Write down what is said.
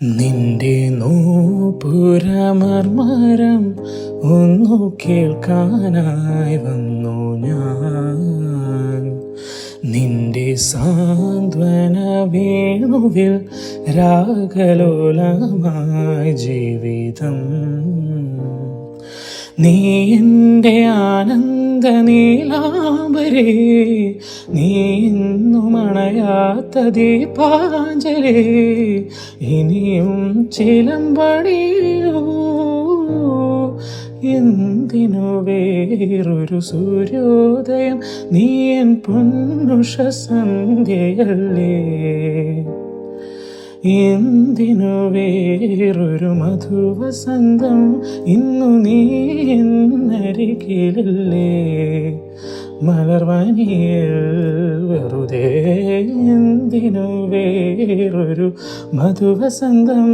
നിന്റെ നൂപുരമർമരം ഒന്നു കേൾക്കാനായി വന്നു ഞാൻ. നിന്റെ സാന്ത്വന വേണുവിൽ രാഗലോലമായി ജീവിതം. നീ എൻ്റെ ആനന്ദ നീലാംബരേ, നീ ഇന്നും അണയാത്ത ദീപാഞ്ജലി, ഇനിയും ചിലമ്പണിയൂ. എന്തിനു വേറൊരു സൂര്യോദയം, നീ എൻ പൊന്നുഷ സന്ധ്യയല്ലേ. എന്തിനു വേറൊരു മധുവസന്തം, ഇന്നു നീ എന്നരികിലല്ലേ. മലർവനിയിൽ വെറുതെ എന്തിനു വേറൊരു മധുവസന്തം.